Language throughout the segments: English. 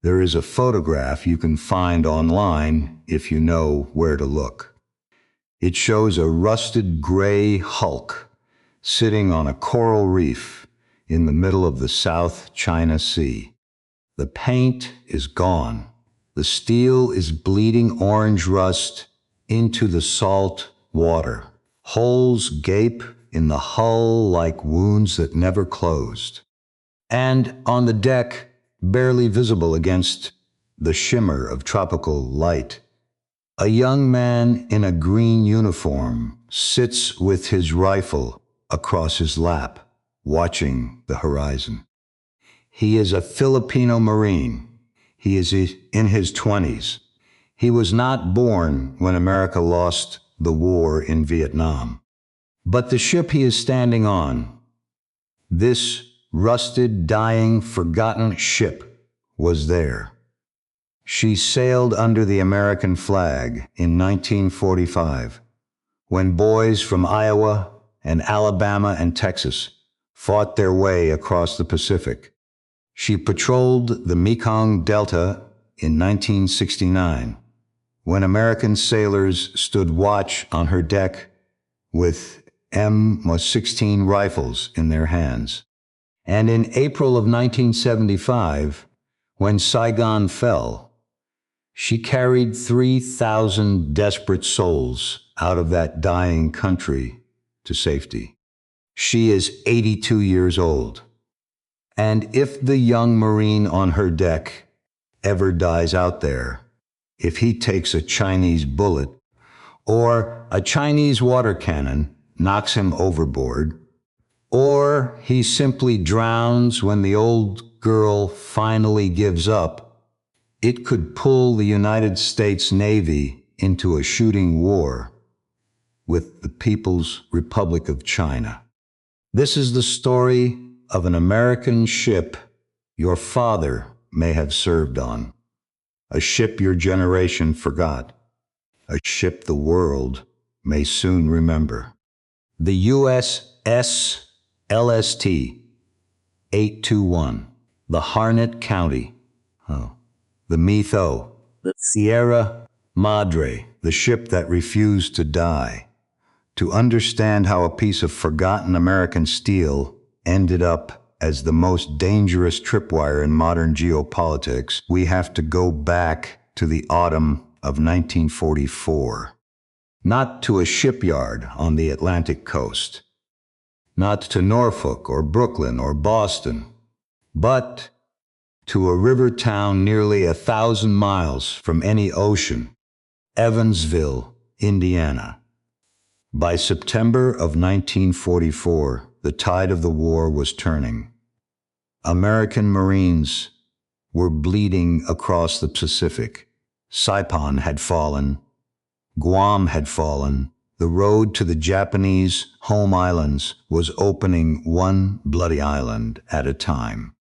There is a photograph you can find online if you know where to look. It shows a rusted gray hulk sitting on a coral reef in the middle of the South China Sea. The paint is gone. The steel is bleeding orange rust into the salt water. Holes gape in the hull like wounds that never closed. And on the deck, barely visible against the shimmer of tropical light, a young man in a green uniform sits with his rifle across his lap, watching the horizon. He is a Filipino Marine. He is in his 20s. He was not born when America lost the war in Vietnam. But the ship he is standing on, this rusted, dying, forgotten ship, was there. She sailed under the American flag in 1945, when boys from Iowa and Alabama and Texas fought their way across the Pacific. She patrolled the Mekong Delta in 1969, when American sailors stood watch on her deck with M16 rifles in their hands. And in April of 1975, when Saigon fell, she carried 3,000 desperate souls out of that dying country to safety. She is 82 years old. And if the young Marine on her deck ever dies out there, if he takes a Chinese bullet or a Chinese water cannon knocks him overboard, or he simply drowns when the old girl finally gives up, it could pull the United States Navy into a shooting war with the People's Republic of China. This is the story of an American ship your father may have served on, a ship your generation forgot, a ship the world may soon remember. The USS LST-821, the Harnett County, the Metho, the Sierra Madre, the ship that refused to die. To understand how a piece of forgotten American steel ended up as the most dangerous tripwire in modern geopolitics, we have to go back to the autumn of 1944. Not to a shipyard on the Atlantic coast, not to Norfolk or Brooklyn or Boston, but to a river town nearly 1,000 miles from any ocean, Evansville, Indiana. By September of 1944, the tide of the war was turning. American Marines were bleeding across the Pacific. Saigon had fallen. Guam had fallen. The road to the Japanese home islands was opening one bloody island at a time.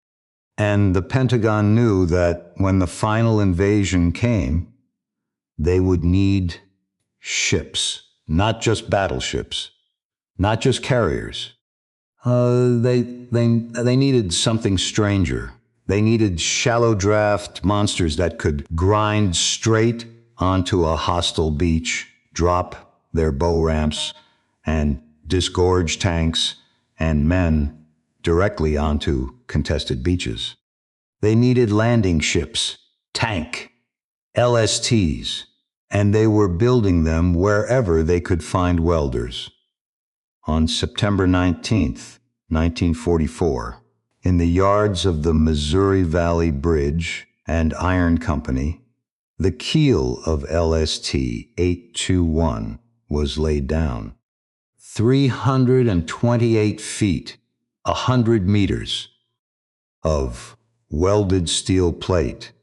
And the Pentagon knew that when the final invasion came, they would need ships, not just battleships, not just carriers. They needed something stranger. They needed shallow draft monsters that could grind straight onto a hostile beach, drop their bow ramps, and disgorge tanks and men directly onto contested beaches. They needed landing ships, tank, LSTs, and they were building them wherever they could find welders. On September 19th, 1944, in the yards of the Missouri Valley Bridge and Iron Company, the keel of LST-821 was laid down. 328 feet, 100 meters of welded steel plate,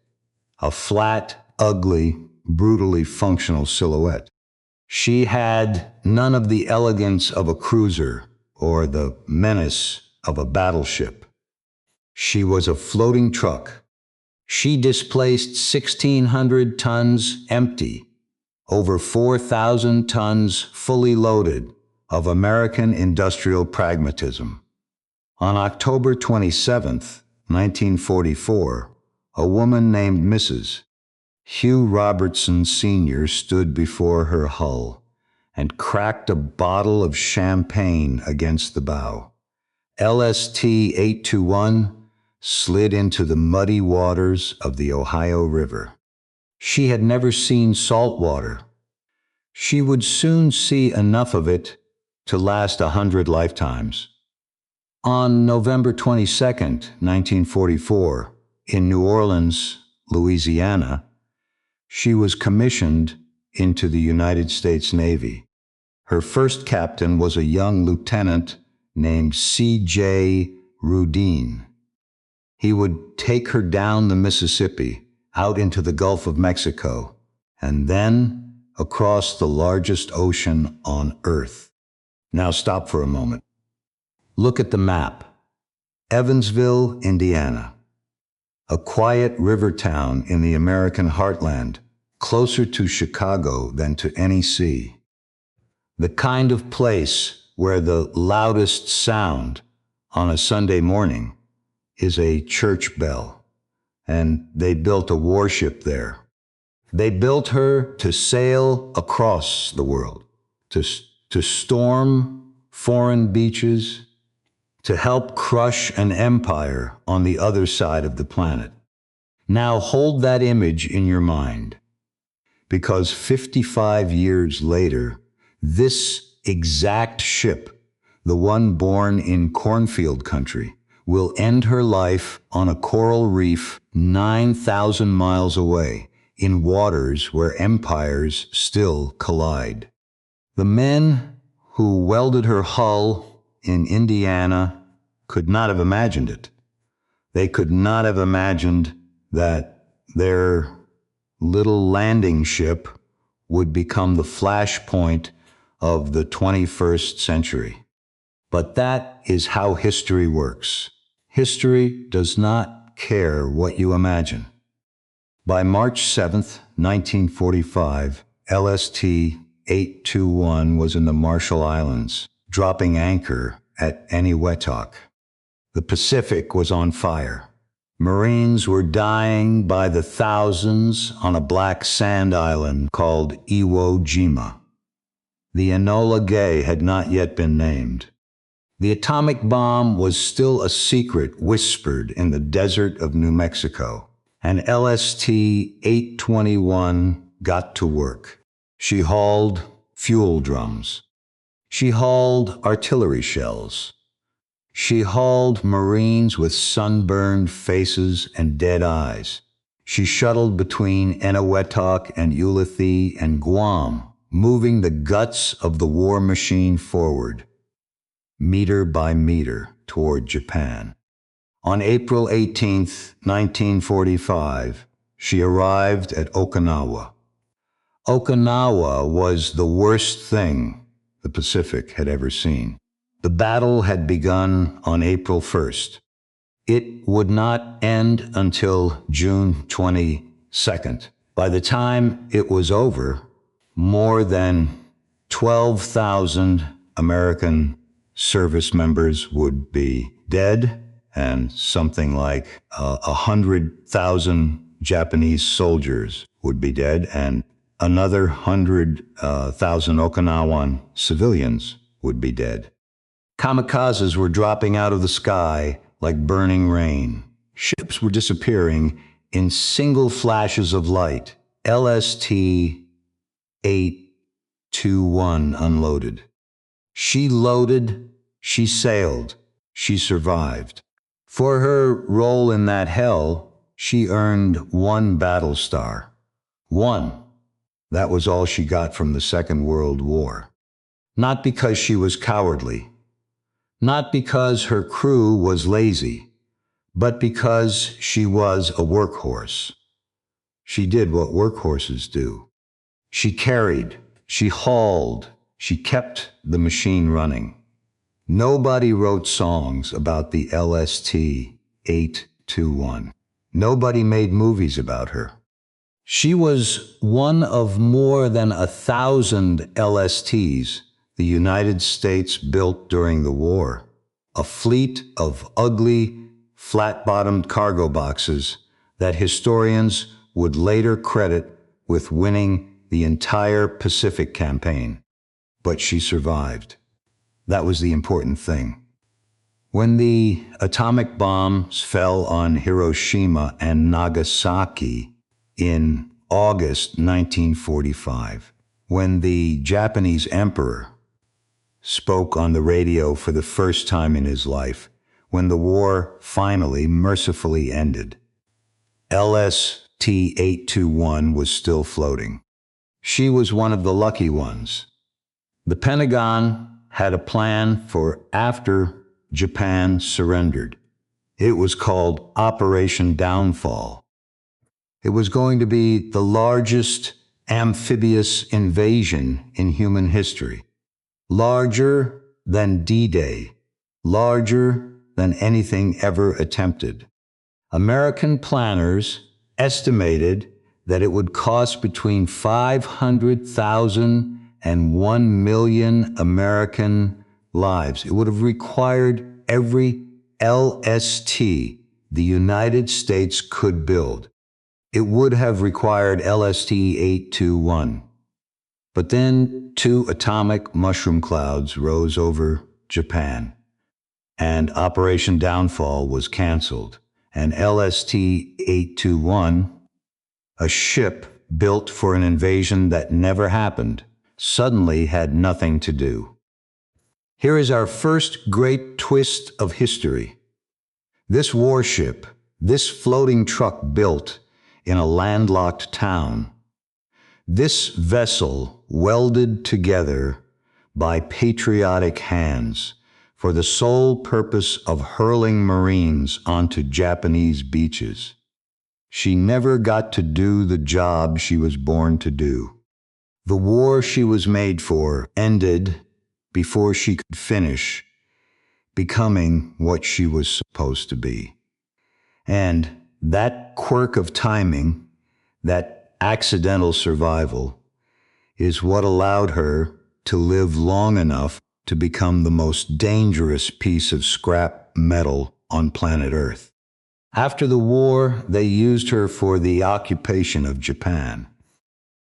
a flat, ugly, brutally functional silhouette. She had none of the elegance of a cruiser or the menace of a battleship. She was a floating truck. She displaced 1,600 tons empty, over 4,000 tons fully loaded of American industrial pragmatism. On October 27th, 1944, a woman named Mrs. Hugh Robertson Sr. stood before her hull and cracked a bottle of champagne against the bow. LST-821 slid into the muddy waters of the Ohio River. She had never seen salt water. She would soon see enough of it to last 100 lifetimes. On November 22nd, 1944, in New Orleans, Louisiana, she was commissioned into the United States Navy. Her first captain was a young lieutenant named C.J. Rudine. He would take her down the Mississippi, out into the Gulf of Mexico, and then across the largest ocean on Earth. Now stop for a moment. Look at the map. Evansville, Indiana. A quiet river town in the American heartland, closer to Chicago than to any sea. The kind of place where the loudest sound on a Sunday morning is a church bell, and they built a warship there. They built her to sail across the world, to storm foreign beaches, to help crush an empire on the other side of the planet. Now hold that image in your mind, because 55 years later, this exact ship, the one born in cornfield country, will end her life on a coral reef 9,000 miles away, in waters where empires still collide. The men who welded her hull in Indiana could not have imagined it. They could not have imagined that their little landing ship would become the flashpoint of the 21st century. But that is how history works. History does not care what you imagine. By March 7th, 1945, LST-821 was in the Marshall Islands, dropping anchor at Eniwetok. The Pacific was on fire. Marines were dying by the thousands on a black sand island called Iwo Jima. The Enola Gay had not yet been named. The atomic bomb was still a secret whispered in the desert of New Mexico, and LST-821 got to work. She hauled fuel drums. She hauled artillery shells. She hauled Marines with sunburned faces and dead eyes. She shuttled between Eniwetok and Ulithi and Guam, moving the guts of the war machine forward, meter by meter, toward Japan. On April 18, 1945, she arrived at Okinawa. Okinawa was the worst thing the Pacific had ever seen. The battle had begun on April 1st. It would not end until June 22nd. By the time it was over, more than 12,000 American service members would be dead, and something like 100,000 Japanese soldiers would be dead, and another 100,000 Okinawan civilians would be dead. Kamikazes were dropping out of the sky like burning rain. Ships were disappearing in single flashes of light. LST-821 unloaded. She loaded, she sailed, she survived. For her role in that hell, she earned 1 battle star. 1. That was all she got from the Second World War. Not because she was cowardly, not because her crew was lazy, but because she was a workhorse. She did what workhorses do. She carried, she hauled, she kept the machine running. Nobody wrote songs about the LST-821. Nobody made movies about her. She was one of more than 1,000 LSTs the United States built during the war, a fleet of ugly, flat-bottomed cargo boxes that historians would later credit with winning the entire Pacific campaign. But she survived. That was the important thing. When the atomic bombs fell on Hiroshima and Nagasaki in August 1945, when the Japanese emperor spoke on the radio for the first time in his life, when the war finally mercifully ended, LST-821 was still floating. She was one of the lucky ones. The Pentagon had a plan for after Japan surrendered. It was called Operation Downfall. It was going to be the largest amphibious invasion in human history. Larger than D-Day, larger than anything ever attempted. American planners estimated that it would cost between 500,000 and 1 million American lives. It would have required every LST the United States could build. It would have required LST-821. But then 2 atomic mushroom clouds rose over Japan, and Operation Downfall was canceled, and LST-821, a ship built for an invasion that never happened, suddenly had nothing to do. Here is our first great twist of history. This warship, this floating truck built in a landlocked town, this vessel welded together by patriotic hands for the sole purpose of hurling Marines onto Japanese beaches. She never got to do the job she was born to do. The war she was made for ended before she could finish becoming what she was supposed to be. And that quirk of timing, that accidental survival, is what allowed her to live long enough to become the most dangerous piece of scrap metal on planet Earth. After the war, they used her for the occupation of Japan.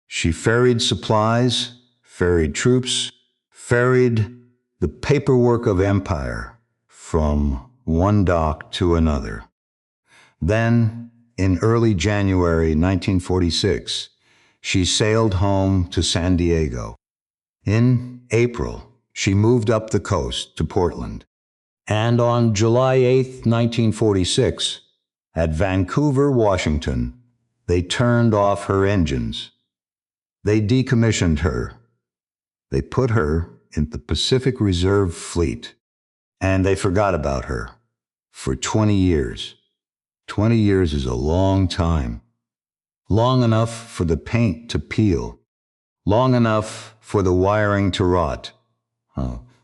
She ferried supplies, ferried troops, ferried the paperwork of empire from one dock to another. Then, in early January 1946, she sailed home to San Diego. In April, she moved up the coast to Portland. And on July 8, 1946, at Vancouver, Washington, they turned off her engines. They decommissioned her. They put her in the Pacific Reserve Fleet, and they forgot about her for 20 years. 20 years is a long time. Long enough for the paint to peel. Long enough for the wiring to rot.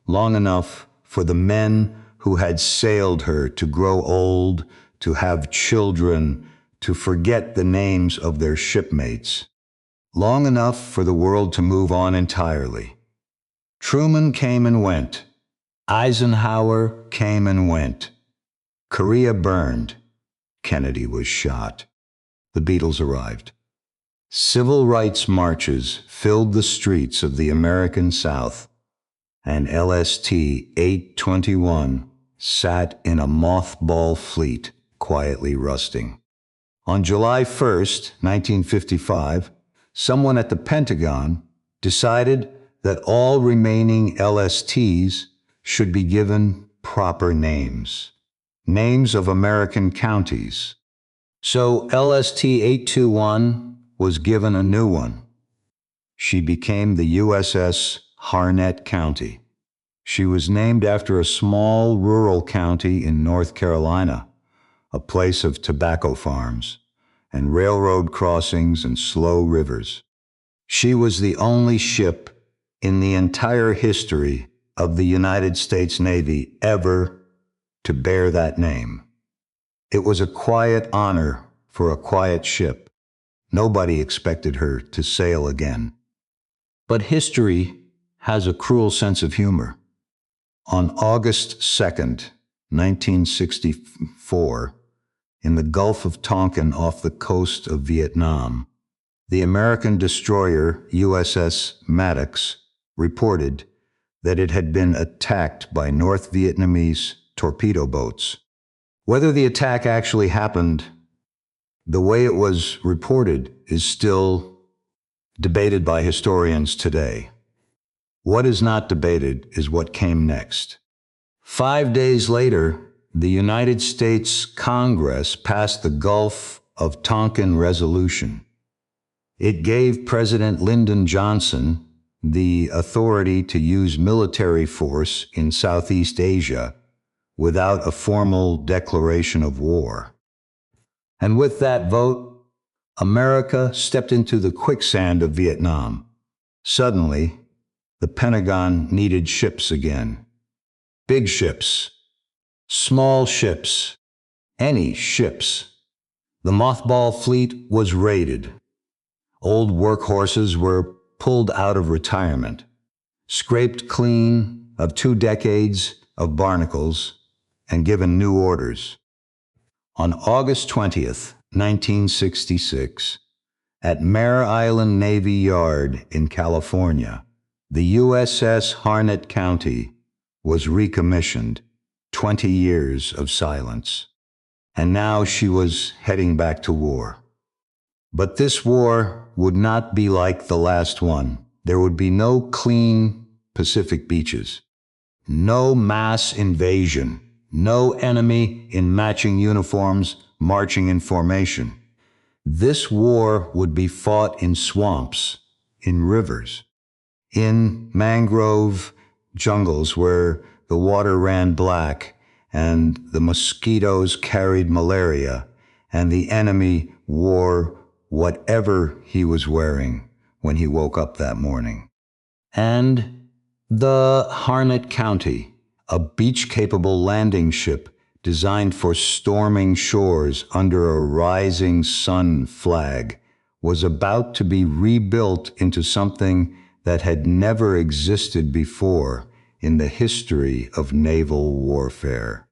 Long enough for the men who had sailed her to grow old, to have children, to forget the names of their shipmates. Long enough for the world to move on entirely. Truman came and went. Eisenhower came and went. Korea burned. Kennedy was shot. The Beatles arrived. Civil rights marches filled the streets of the American South, and LST-821 sat in a mothball fleet, quietly rusting. On July 1st, 1955, someone at the Pentagon decided that all remaining LSTs should be given proper names. Names of American counties. So LST-821 was given a new one. She became the USS Harnett County. She was named after a small rural county in North Carolina, a place of tobacco farms and railroad crossings and slow rivers. She was the only ship in the entire history of the United States Navy ever to bear that name. It was a quiet honor for a quiet ship. Nobody expected her to sail again. But history has a cruel sense of humor. On August 2nd, 1964, in the Gulf of Tonkin off the coast of Vietnam. The American destroyer USS Maddox reported that it had been attacked by North Vietnamese torpedo boats. Whether the attack actually happened the way it was reported is still debated by historians today. What is not debated is what came next. 5 days later, the United States Congress passed the Gulf of Tonkin Resolution. It gave President Lyndon Johnson the authority to use military force in Southeast Asia without a formal declaration of war. And with that vote, America stepped into the quicksand of Vietnam. Suddenly, the Pentagon needed ships again. Big ships, small ships, any ships. The mothball fleet was raided. Old workhorses were pulled out of retirement, scraped clean of 2 decades of barnacles, and given new orders. On August 20th, 1966, at Mare Island Navy Yard in California, the USS Harnett County was recommissioned, 20 years of silence. And now she was heading back to war. But this war would not be like the last one. There would be no clean Pacific beaches, no mass invasion, no enemy in matching uniforms marching in formation. This war would be fought in swamps, in rivers, in mangrove jungles where the water ran black and the mosquitoes carried malaria, and the enemy wore whatever he was wearing when he woke up that morning. And the Harnett County, a beach-capable landing ship designed for storming shores under a rising sun flag, was about to be rebuilt into something that had never existed before in the history of naval warfare.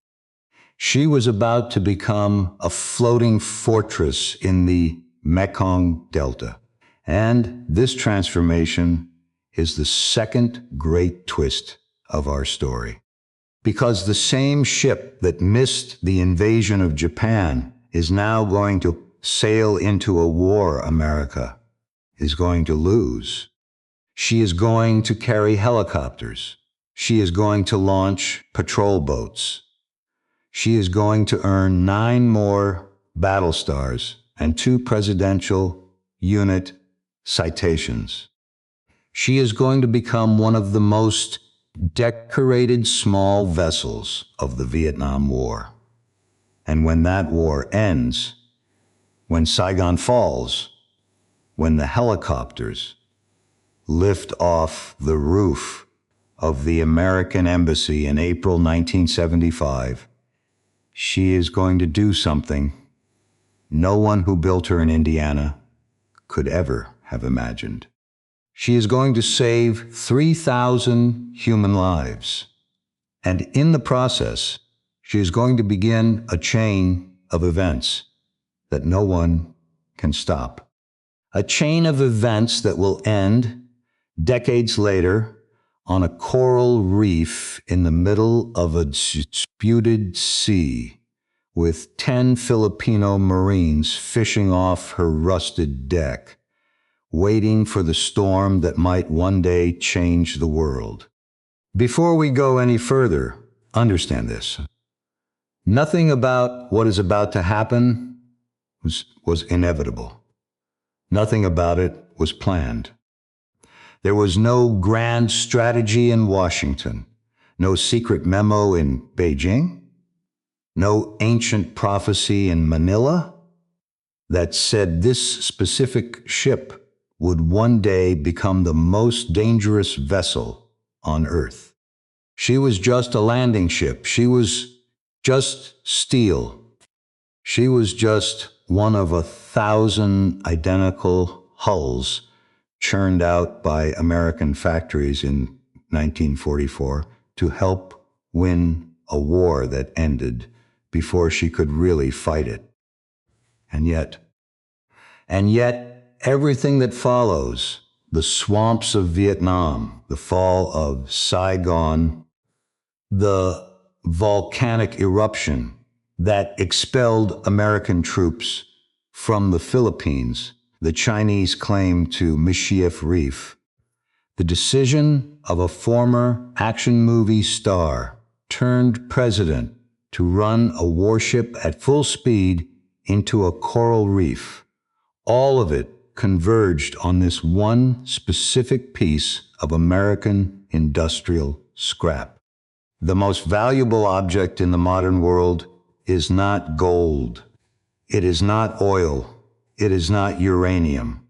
She was about to become a floating fortress in the Mekong Delta. And this transformation is the second great twist of our story. Because the same ship that missed the invasion of Japan is now going to sail into a war America is going to lose. She is going to carry helicopters. She is going to launch patrol boats. She is going to earn 9 more battle stars and 2 presidential unit citations. She is going to become one of the most decorated small vessels of the Vietnam War. And when that war ends, when Saigon falls, when the helicopters lift off the roof of the American Embassy in April 1975, she is going to do something no one who built her in Indiana could ever have imagined. She is going to save 3,000 human lives. And in the process, she is going to begin a chain of events that no one can stop. A chain of events that will end decades later on a coral reef in the middle of a disputed sea, with 10 Filipino Marines fishing off her rusted deck, waiting for the storm that might one day change the world. Before we go any further, understand this. Nothing about what is about to happen was inevitable. Nothing about it was planned. There was no grand strategy in Washington, no secret memo in Beijing, no ancient prophecy in Manila that said this specific ship would one day become the most dangerous vessel on Earth. She was just a landing ship. She was just steel. She was just one of 1,000 identical hulls churned out by American factories in 1944 to help win a war that ended before she could really fight it. And yet, everything that follows, the swamps of Vietnam, the fall of Saigon, the volcanic eruption that expelled American troops from the Philippines, the Chinese claim to Mischief Reef, the decision of a former action movie star turned president to run a warship at full speed into a coral reef. All of it converged on this one specific piece of American industrial scrap. The most valuable object in the modern world is not gold. It is not oil. It is not uranium.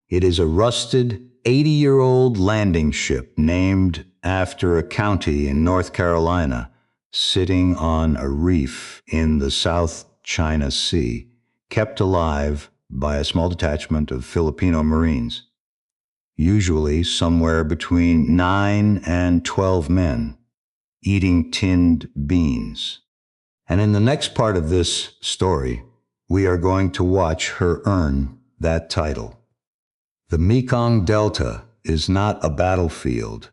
It is a rusted 80-year-old landing ship named after a county in North Carolina, sitting on a reef in the South China Sea, kept alive by a small detachment of Filipino Marines, usually somewhere between 9 and 12 men, eating tinned beans. And in the next part of this story, we are going to watch her earn that title. The Mekong Delta is not a battlefield.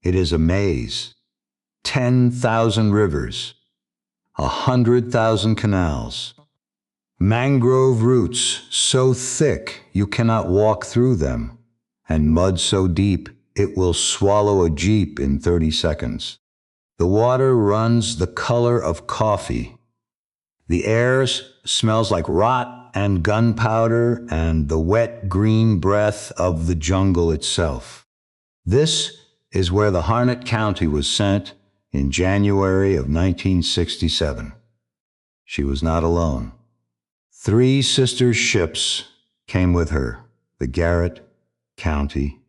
It is a maze. 10,000 rivers, 100,000 canals, mangrove roots so thick you cannot walk through them, and mud so deep it will swallow a jeep in 30 seconds. The water runs the color of coffee. The air smells like rot and gunpowder and the wet green breath of the jungle itself. This is where the Harnett County was sent in January of 1967. She was not alone. 3 sister ships came with her: the Garrett County,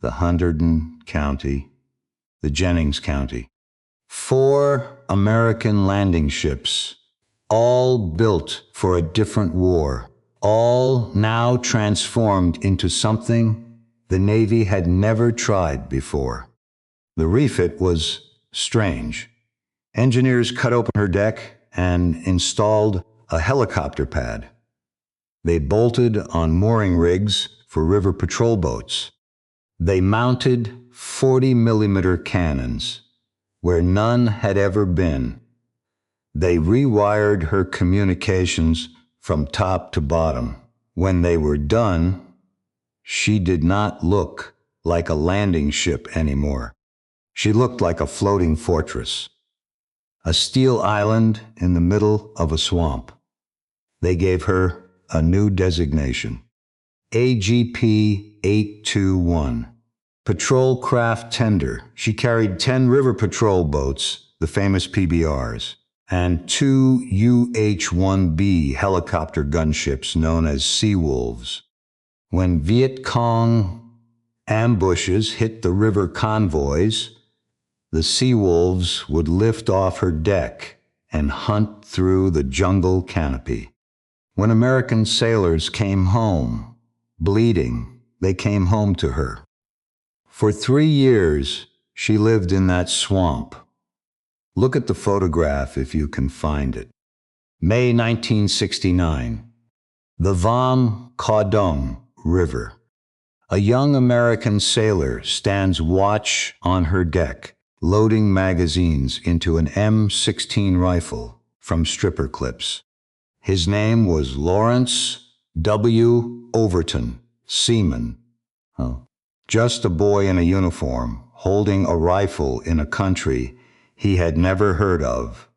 the Hunterdon County, the Jennings County. 4 American landing ships, all built for a different war, all now transformed into something the Navy had never tried before. The refit was strange. Engineers cut open her deck and installed a helicopter pad. They bolted on mooring rigs for river patrol boats. They mounted 40-millimeter cannons where none had ever been. They rewired her communications from top to bottom. When they were done, she did not look like a landing ship anymore. She looked like a floating fortress, a steel island in the middle of a swamp. They gave her a new designation: AGP 821. Patrol Craft Tender. She carried 10 river patrol boats, the famous PBRs, and 2 UH-1B helicopter gunships known as Sea Wolves. When Viet Cong ambushes hit the river convoys, the Sea Wolves would lift off her deck and hunt through the jungle canopy. When American sailors came home, bleeding, they came home to her. For 3 years, she lived in that swamp. Look at the photograph if you can find it. May 1969. The Vam Ca Dong River. A young American sailor stands watch on her deck, loading magazines into an M16 rifle from stripper clips. His name was Lawrence W. Overton, seaman. Just a boy in a uniform, holding a rifle in a country he had never heard of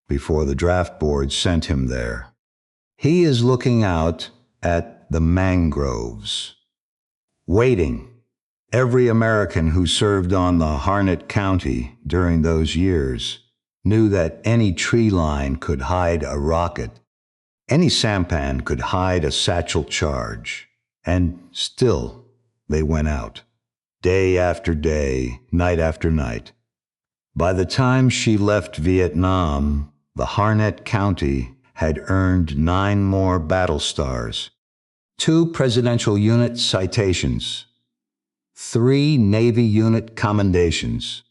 before the draft board sent him there. He is looking out at the mangroves, waiting. Every American who served on the Harnett County during those years knew that any tree line could hide a rocket. Any sampan could hide a satchel charge. And still, they went out. Day after day, night after night. By the time she left Vietnam, the Harnett County had earned 9 more battle stars, 2 presidential unit citations, 3 Navy unit commendations.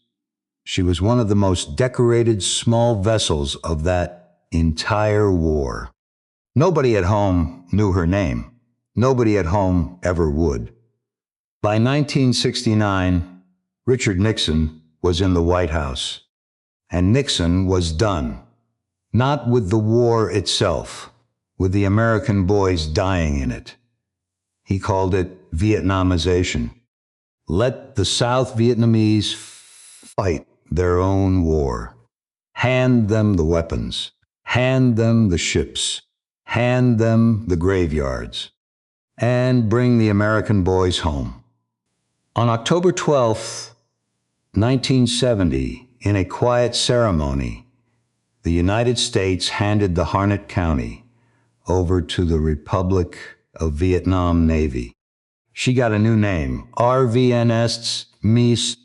She was one of the most decorated small vessels of that entire war. Nobody at home knew her name. Nobody at home ever would. By 1969, Richard Nixon was in the White House. And Nixon was done. Not with the war itself, with the American boys dying in it. He called it Vietnamization. Let the South Vietnamese fight their own war. Hand them the weapons. Hand them the ships. Hand them the graveyards. And bring the American boys home. On October 12th, 1970, in a quiet ceremony, the United States handed the Harnett County over to the Republic of Vietnam Navy. She got a new name, RVNS Mies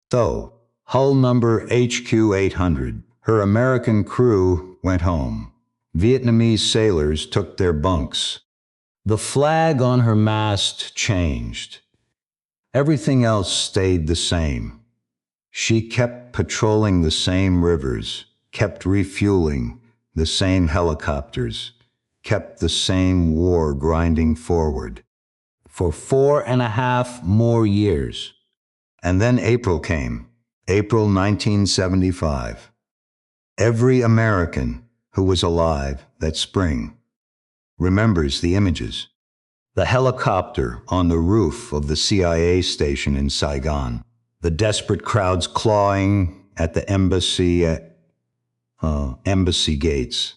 Tho, hull number HQ 800. Her American crew went home. Vietnamese sailors took their bunks. The flag on her mast changed. Everything else stayed the same. She kept patrolling the same rivers, kept refueling the same helicopters, kept the same war grinding forward for 4.5 more years. And then April came, April 1975. Every American who was alive that spring remembers the images. The helicopter on the roof of the CIA station in Saigon. The desperate crowds clawing at the embassy gates.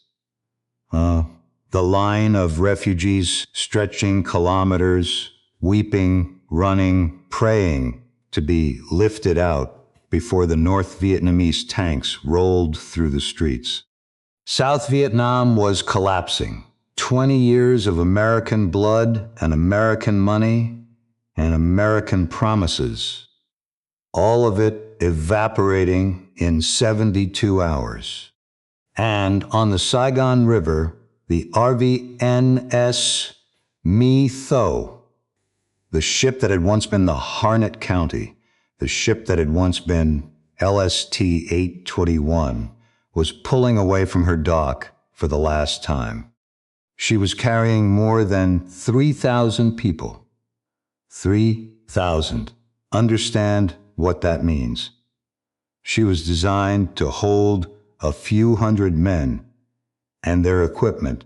The line of refugees stretching kilometers, weeping, running, praying to be lifted out before the North Vietnamese tanks rolled through the streets. South Vietnam was collapsing. 20 years of American blood and American money and American promises. All of it evaporating in 72 hours. And on the Saigon River, the RVNS My Tho, the ship that had once been the Harnett County, the ship that had once been LST-821, was pulling away from her dock for the last time. She was carrying more than 3,000 people. 3,000. Understand what that means. She was designed to hold a few hundred men and their equipment.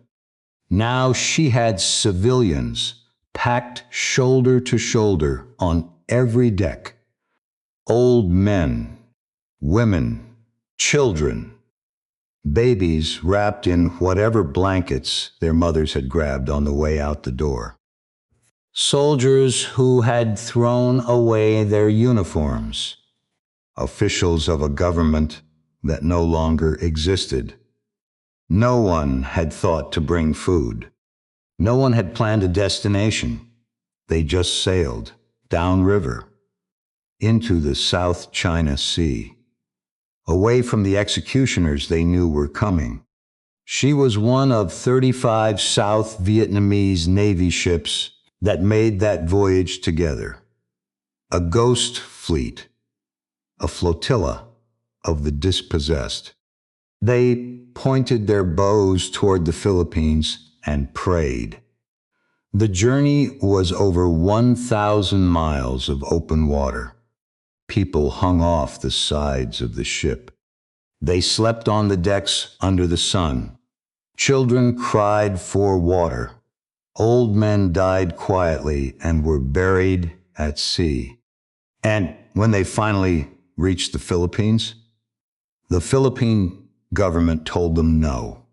Now she had civilians packed shoulder to shoulder on every deck. Old men, women, children, babies wrapped in whatever blankets their mothers had grabbed on the way out the door. Soldiers who had thrown away their uniforms. Officials of a government that no longer existed. No one had thought to bring food. No one had planned a destination. They just sailed downriver into the South China Sea, away from the executioners they knew were coming. She was one of 35 South Vietnamese Navy ships that made that voyage together. A ghost fleet, a flotilla of the dispossessed. They pointed their bows toward the Philippines and prayed. The journey was over 1,000 miles of open water. People hung off the sides of the ship. They slept on the decks under the sun. Children cried for water. Old men died quietly and were buried at sea. And when they finally reached the Philippines, the Philippine government told them no.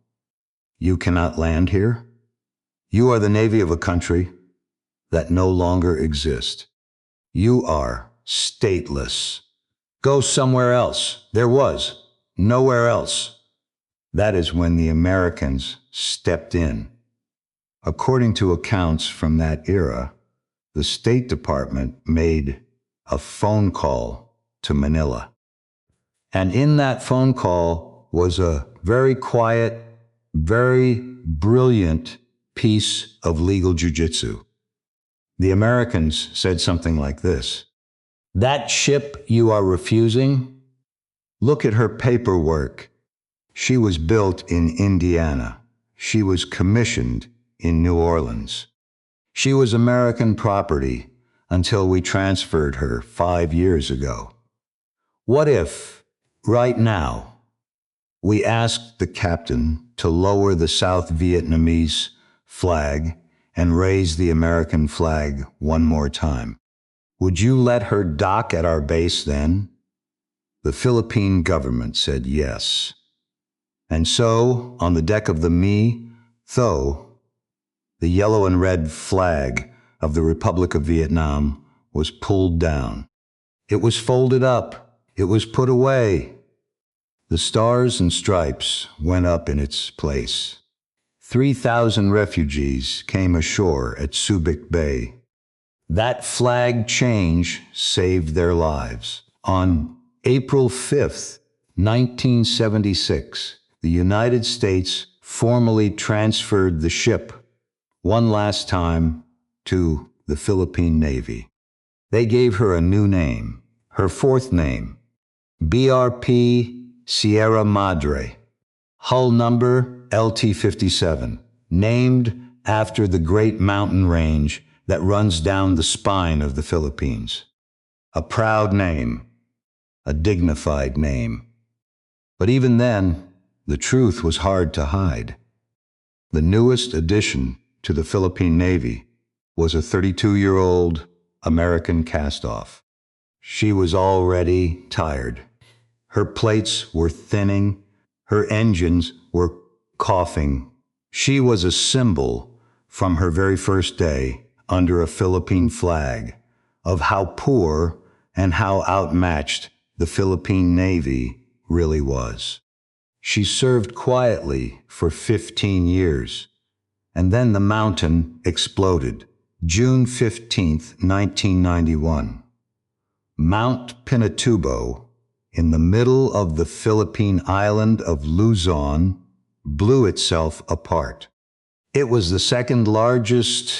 You cannot land here. You are the navy of a country that no longer exists. You are stateless. Go somewhere else. There was nowhere else. That is when the Americans stepped in. According to accounts from that era, the State Department made a phone call to Manila. And in that phone call was a very quiet, very brilliant piece of legal jujitsu. The Americans said something like this: "That ship you are refusing, look at her paperwork. She was built in Indiana. she was commissioned in New Orleans. She was American property until we transferred her 5 years ago. What if, right now, we asked the captain to lower the South Vietnamese flag and raise the American flag one more time? Would you let her dock at our base then? The Philippine government said yes. And so, on the deck of the Me Tho, the yellow and red flag of the Republic of Vietnam was pulled down. It was folded up. It was put away. The stars and stripes went up in its place. 3,000 refugees came ashore at Subic Bay. That flag change saved their lives. On April 5th, 1976, the United States formally transferred the ship one last time to the Philippine Navy. They gave her a new name, her fourth name, BRP Sierra Madre, hull number LT-57, named after the great mountain range that runs down the spine of the Philippines. A proud name, a dignified name. But even then, the truth was hard to hide. The newest addition to the Philippine Navy was a 32-year-old American cast-off. She was already tired. Her plates were thinning. Her engines were coughing. She was a symbol from her very first day under a Philippine flag of how poor and how outmatched the Philippine Navy really was. She served quietly for 15 years, and then the mountain exploded. June 15th, 1991. Mount Pinatubo, in the middle of the Philippine island of Luzon, blew itself apart. It was the second largest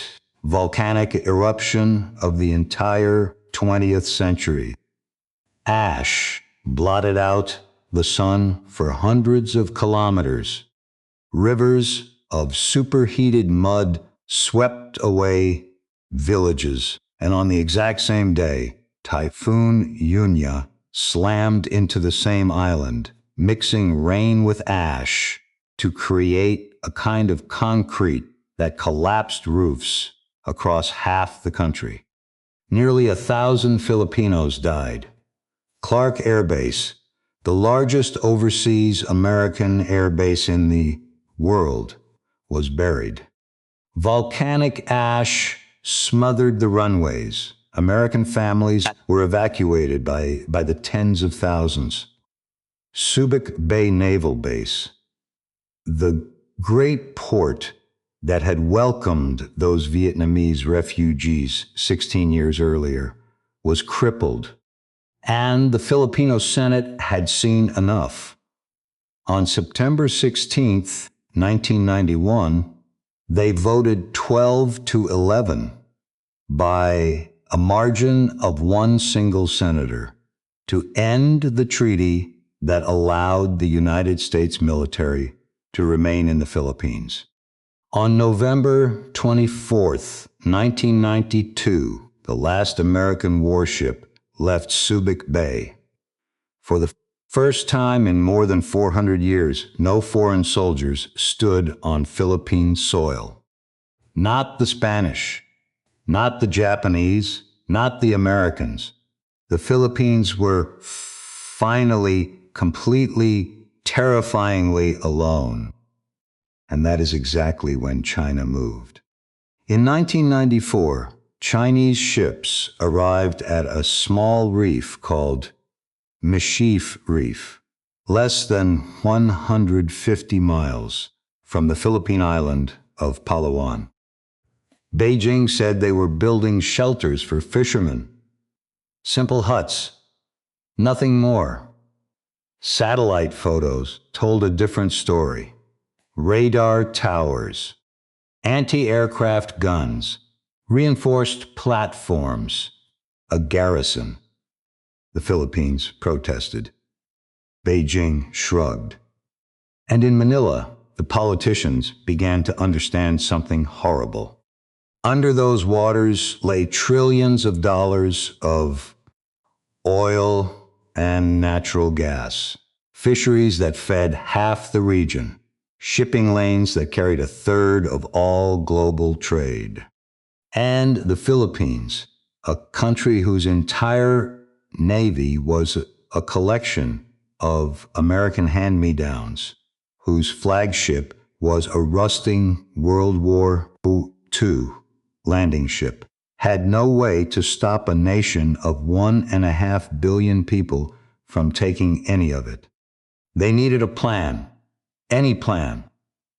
volcanic eruption of the entire 20th century. Ash blotted out the sun for hundreds of kilometers. Rivers of superheated mud swept away villages, and on the exact same day, Typhoon Yunya slammed into the same island, mixing rain with ash to create a kind of concrete that collapsed roofs across half the country. Nearly 1,000 Filipinos died. Clark Air Base, the largest overseas American air base in the world, was buried. Volcanic ash smothered the runways. American families were evacuated by the tens of thousands. Subic Bay Naval Base, the great port that had welcomed those Vietnamese refugees 16 years earlier, was crippled, and the Filipino Senate had seen enough. On September 16th, 1991, they voted 12-11 by a margin of one single senator to end the treaty that allowed the United States military to remain in the Philippines. On November 24th, 1992, the last American warship left Subic Bay. For the first time in more than 400 years, no foreign soldiers stood on Philippine soil. Not the Spanish, not the Japanese, not the Americans. The Philippines were finally, completely, terrifyingly alone. And that is exactly when China moved. In 1994, Chinese ships arrived at a small reef called Mischief Reef, less than 150 miles from the Philippine island of Palawan. Beijing said they were building shelters for fishermen. Simple huts, nothing more. Satellite photos told a different story. Radar towers, anti-aircraft guns, reinforced platforms, a garrison. The Philippines protested. Beijing shrugged. And in Manila, the politicians began to understand something horrible. Under those waters lay trillions of dollars of oil and natural gas, fisheries that fed half the region, shipping lanes that carried a third of all global trade. And the Philippines, a country whose entire navy was a collection of American hand-me-downs, whose flagship was a rusting World War II landing ship, had no way to stop a nation of 1.5 billion people from taking any of it. They needed a plan, any plan.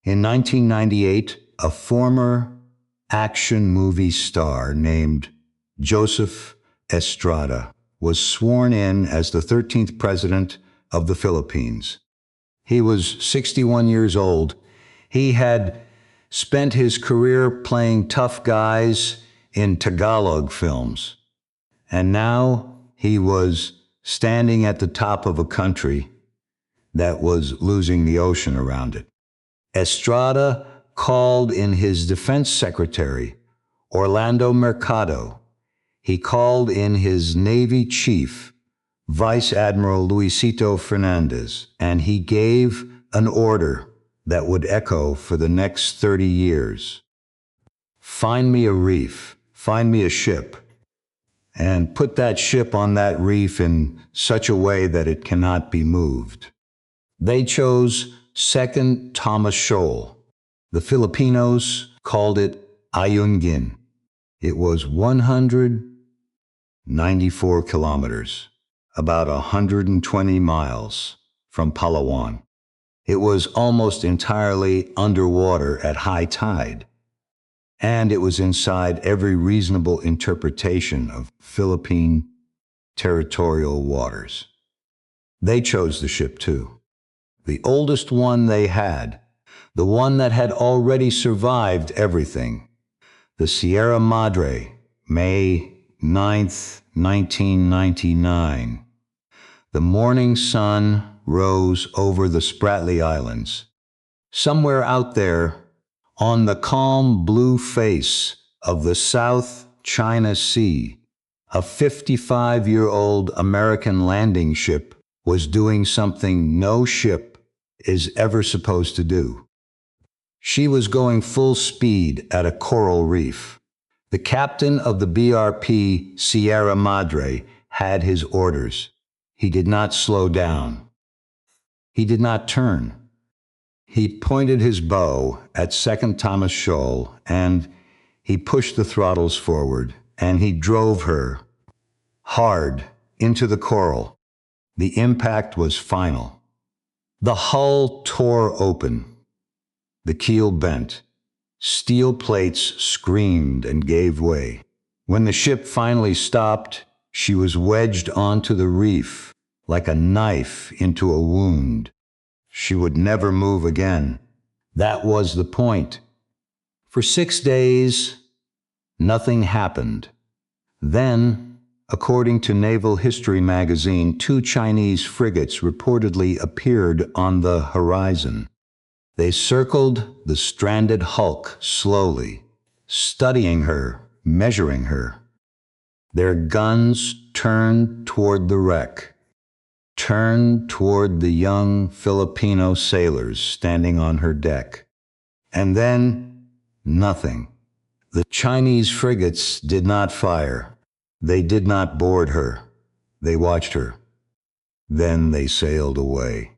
In 1998, a former action movie star named Joseph Estrada was sworn in as the 13th president of the Philippines. He was 61 years old. He had spent his career playing tough guys in Tagalog films. And now he was standing at the top of a country that was losing the ocean around it. Estrada called in his defense secretary, Orlando Mercado. He called in his Navy chief, Vice Admiral Luisito Fernandez, and he gave an order that would echo for the next 30 years. Find me a reef, find me a ship, and put that ship on that reef in such a way that it cannot be moved. They chose 2nd Thomas Shoal. The Filipinos called it Ayungin. It was 194 kilometers, about 120 miles from Palawan. It was almost entirely underwater at high tide, and it was inside every reasonable interpretation of Philippine territorial waters. They chose the ship too, the oldest one they had, the one that had already survived everything, the Sierra Madre, May 9th, 1999. The morning sun rose over the Spratly Islands. Somewhere out there, on the calm blue face of the South China Sea, a 55-year-old American landing ship was doing something no ship is ever supposed to do. She was going full speed at a coral reef. The captain of the BRP Sierra Madre had his orders. He did not slow down. He did not turn. He pointed his bow at 2nd Thomas Shoal, and he pushed the throttles forward, and he drove her hard into the coral. The impact was final. The hull tore open. The keel bent. Steel plates screamed and gave way. When the ship finally stopped, she was wedged onto the reef like a knife into a wound. She would never move again. That was the point. For 6 days, nothing happened. Then, according to Naval History magazine, 2 Chinese frigates reportedly appeared on the horizon. They circled the stranded hulk slowly, studying her, measuring her. Their guns turned toward the wreck, turned toward the young Filipino sailors standing on her deck. And then, nothing. The Chinese frigates did not fire. They did not board her. They watched her. Then they sailed away,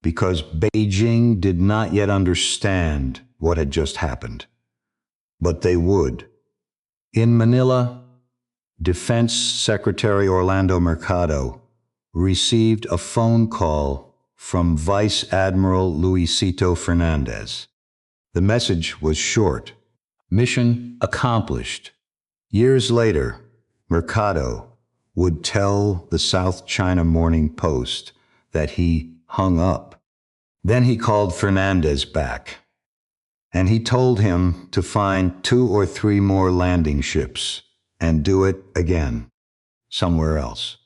because Beijing did not yet understand what had just happened. But they would. In Manila, Defense Secretary Orlando Mercado received a phone call from Vice Admiral Luisito Fernandez. The message was short. Mission accomplished. Years later, Mercado would tell the South China Morning Post that he hung up. Then he called Fernandez back, and he told him to find 2 or 3 more landing ships and do it again, somewhere else.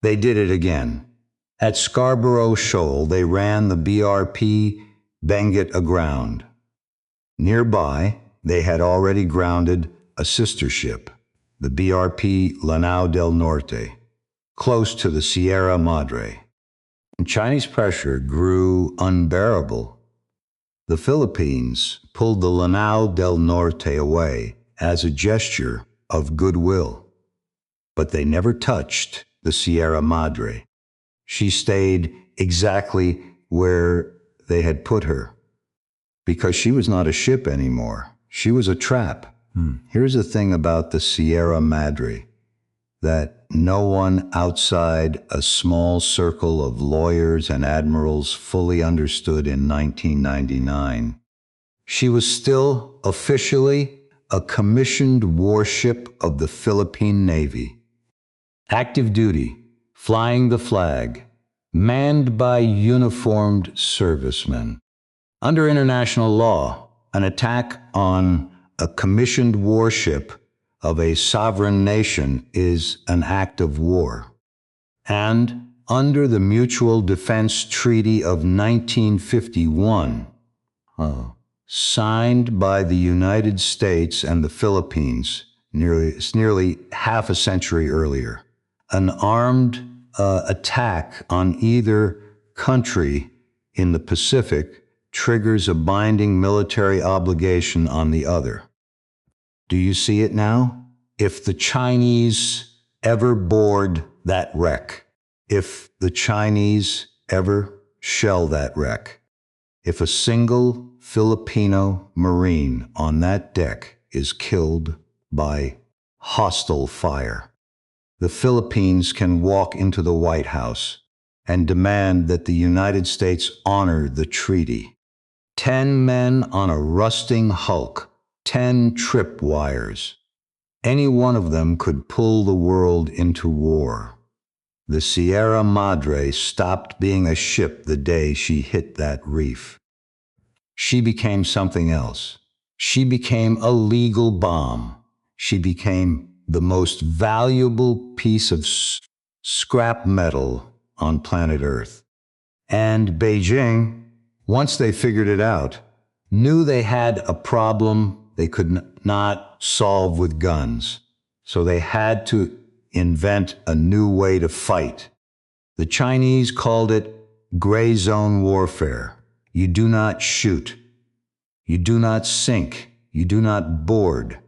They did it again. At Scarborough Shoal, they ran the BRP bang it aground. Nearby, they had already grounded a sister ship, the BRP Lanao del Norte, close to the Sierra Madre. And Chinese pressure grew unbearable. The Philippines pulled the Lanao del Norte away as a gesture of goodwill. But they never touched the Sierra Madre. She stayed exactly where they had put her, because she was not a ship anymore. She was a trap. Here's the thing about the Sierra Madre that no one outside a small circle of lawyers and admirals fully understood in 1999. She was still officially a commissioned warship of the Philippine Navy. Active duty, flying the flag, manned by uniformed servicemen. Under international law, an attack on a commissioned warship of a sovereign nation is an act of war. And under the Mutual Defense Treaty of 1951, signed by the United States and the Philippines nearly half a century earlier, an armed attack on either country in the Pacific triggers a binding military obligation on the other. Do you see it now? If the Chinese ever board that wreck, if the Chinese ever shell that wreck, if a single Filipino Marine on that deck is killed by hostile fire, the Philippines can walk into the White House and demand that the United States honor the treaty. 10 men on a rusting hulk, 10 tripwires. Any one of them could pull the world into war. The Sierra Madre stopped being a ship the day she hit that reef. She became something else. She became a legal bomb. She became the most valuable piece of scrap metal on planet Earth. And Beijing, once they figured it out, knew they had a problem they could not solve with guns. So they had to invent a new way to fight. The Chinese called it gray zone warfare. You do not shoot. You do not sink. You do not board.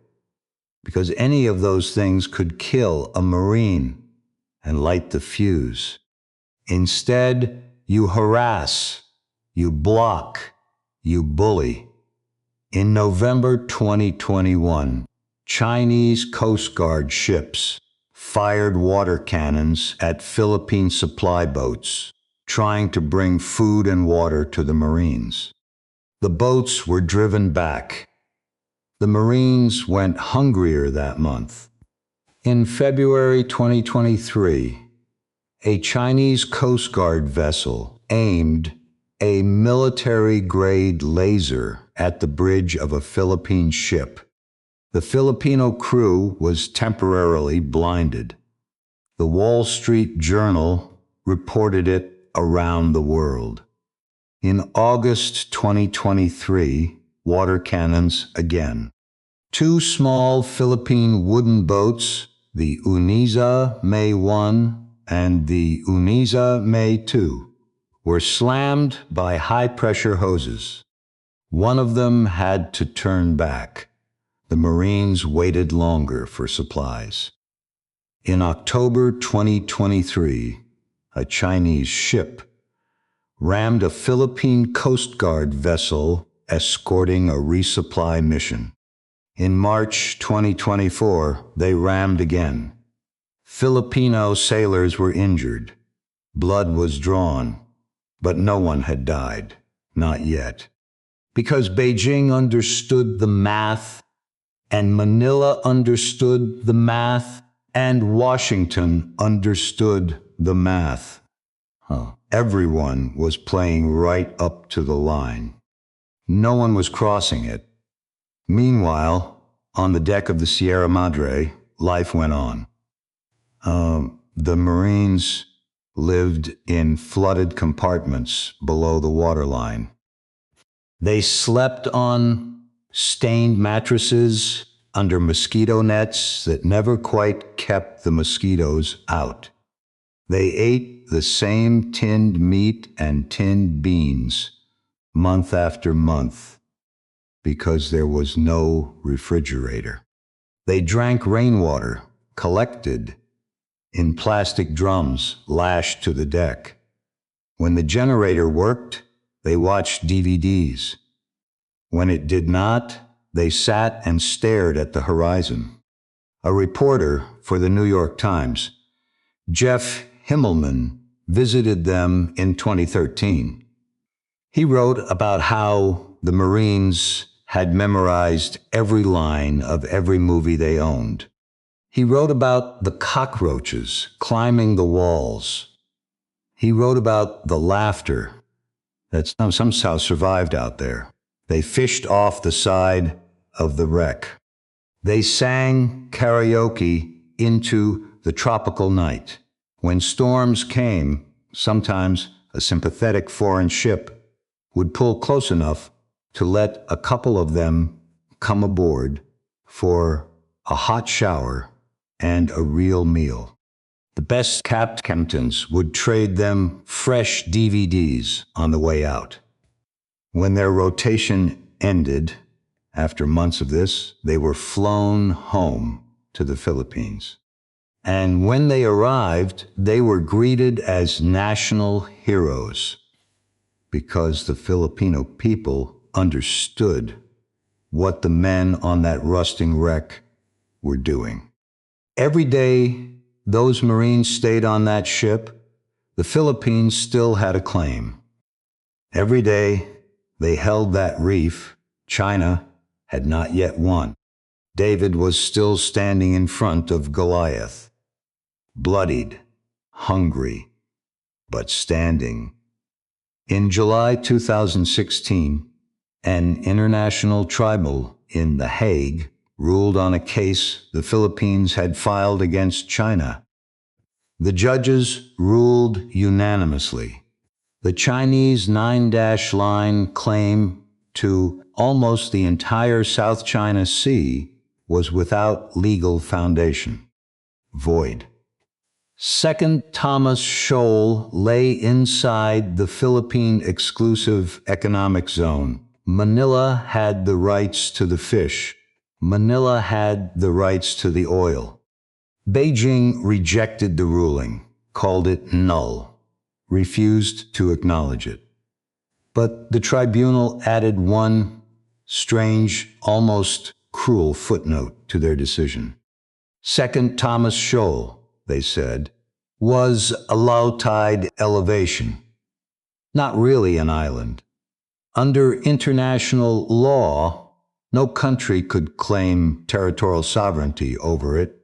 Because any of those things could kill a Marine and light the fuse. Instead, you harass, you block, you bully. In November 2021, Chinese Coast Guard ships fired water cannons at Philippine supply boats, trying to bring food and water to the Marines. The boats were driven back. The Marines went hungrier that month. In February 2023, a Chinese Coast Guard vessel aimed a military-grade laser at the bridge of a Philippine ship. The Filipino crew was temporarily blinded. The Wall Street Journal reported it around the world. In August 2023, water cannons again. 2 small Philippine wooden boats, the Uniza May 1 and the Uniza May 2, were slammed by high-pressure hoses. One of them had to turn back. The Marines waited longer for supplies. In October 2023, a Chinese ship rammed a Philippine Coast Guard vessel escorting a resupply mission. In March 2024, they rammed again. Filipino sailors were injured. Blood was drawn, but no one had died, not yet. Because Beijing understood the math, and Manila understood the math, and Washington understood the math. Everyone was playing right up to the line. No one was crossing it. Meanwhile, on the deck of the Sierra Madre, life went on. The Marines lived in flooded compartments below the waterline. They slept on stained mattresses under mosquito nets that never quite kept the mosquitoes out. They ate the same tinned meat and tinned beans month after month because there was no refrigerator. They drank rainwater collected in plastic drums lashed to the deck. When the generator worked, they watched DVDs. When it did not, they sat and stared at the horizon. A reporter for the New York Times, Jeff Himmelman, visited them in 2013. He wrote about how the Marines had memorized every line of every movie they owned. He wrote about the cockroaches climbing the walls. He wrote about the laughter that somehow survived out there. They fished off the side of the wreck. They sang karaoke into the tropical night. When storms came, sometimes a sympathetic foreign ship would pull close enough to let a couple of them come aboard for a hot shower and a real meal. The best captains would trade them fresh DVDs on the way out. When their rotation ended, after months of this, they were flown home to the Philippines. And when they arrived, they were greeted as national heroes because the Filipino people understood what the men on that rusting wreck were doing. Every day those Marines stayed on that ship, the Philippines still had a claim. Every day they held that reef, China had not yet won. David was still standing in front of Goliath, bloodied, hungry, but standing. In July 2016, an international tribunal in The Hague ruled on a case the Philippines had filed against China. The judges ruled unanimously. The Chinese 9-line claim to almost the entire South China Sea was without legal foundation. Void. Second Thomas Shoal lay inside the Philippine Exclusive Economic Zone. Manila had the rights to the fish. Manila had the rights to the oil. Beijing rejected the ruling, called it null, refused to acknowledge it. But the tribunal added one strange, almost cruel footnote to their decision. Second Thomas Shoal, they said, was a low-tide elevation, not really an island. Under international law, no country could claim territorial sovereignty over it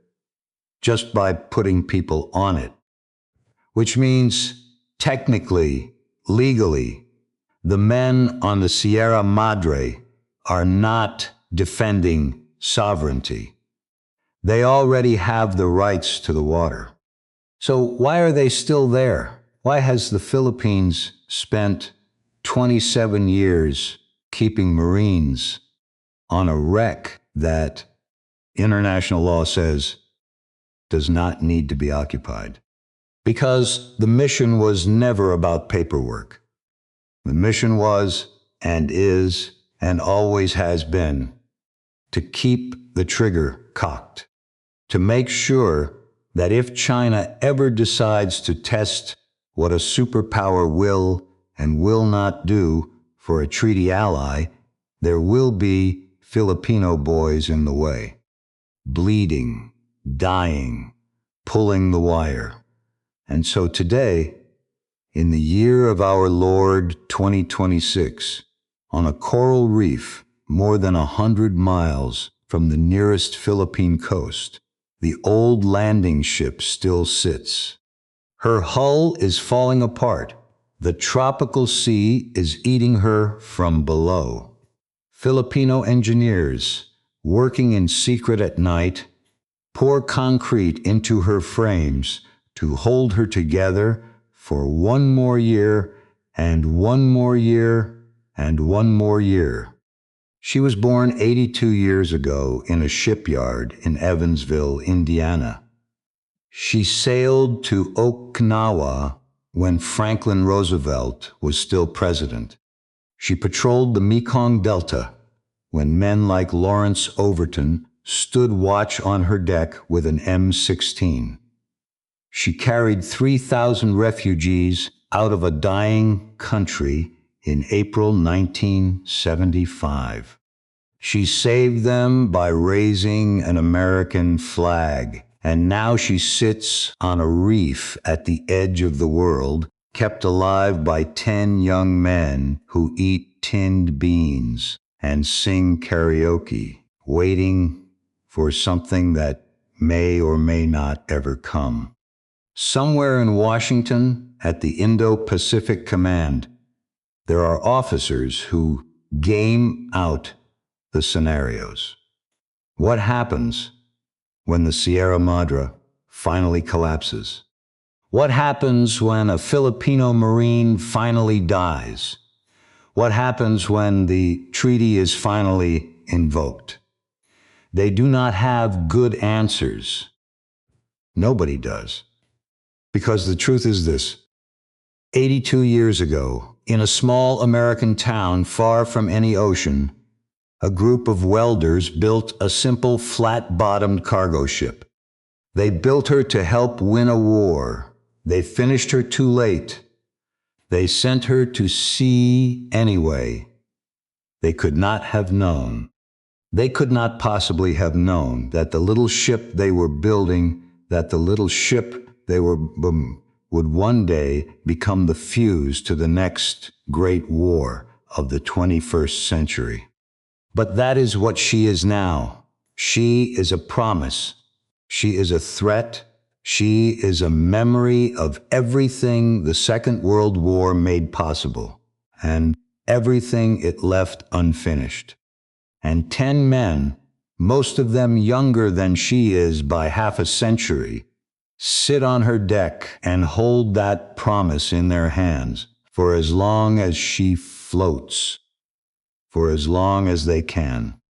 just by putting people on it, which means technically, legally, the men on the Sierra Madre are not defending sovereignty. They already have the rights to the water. So why are they still there? Why has the Philippines spent 27 years keeping Marines on a wreck that international law says does not need to be occupied? Because the mission was never about paperwork. The mission was, and is, and always has been, to keep the trigger cocked, to make sure that if China ever decides to test what a superpower will and will not do for a treaty ally, there will be Filipino boys in the way, bleeding, dying, pulling the wire. And so today, in the year of our Lord 2026, on a coral reef more than 100 miles from the nearest Philippine coast, the old landing ship still sits. Her hull is falling apart. The tropical sea is eating her from below. Filipino engineers, working in secret at night, pour concrete into her frames to hold her together for one more year and one more year and one more year. She was born 82 years ago in a shipyard in Evansville, Indiana. She sailed to Okinawa when Franklin Roosevelt was still president. She patrolled the Mekong Delta when men like Lawrence Overton stood watch on her deck with an M16. She carried 3,000 refugees out of a dying country in April 1975. She saved them by raising an American flag, and now she sits on a reef at the edge of the world, kept alive by 10 young men who eat tinned beans and sing karaoke, waiting for something that may or may not ever come. Somewhere in Washington, at the Indo-Pacific Command, there are officers who game out the scenarios. What happens when the Sierra Madre finally collapses? What happens when a Filipino Marine finally dies? What happens when the treaty is finally invoked? They do not have good answers. Nobody does. Because the truth is this: 82 years ago, in a small American town far from any ocean, a group of welders built a simple flat-bottomed cargo ship. They built her to help win a war. They finished her too late. They sent her to sea anyway. They could not have known. They could not possibly have known that the little ship they were building, would one day become the fuse to the next great war of the 21st century. But that is what she is now. She is a promise. She is a threat. She is a memory of everything the Second World War made possible, and everything it left unfinished. And 10 men, most of them younger than she is by half a century, sit on her deck and hold that promise in their hands for as long as she floats, for as long as they can.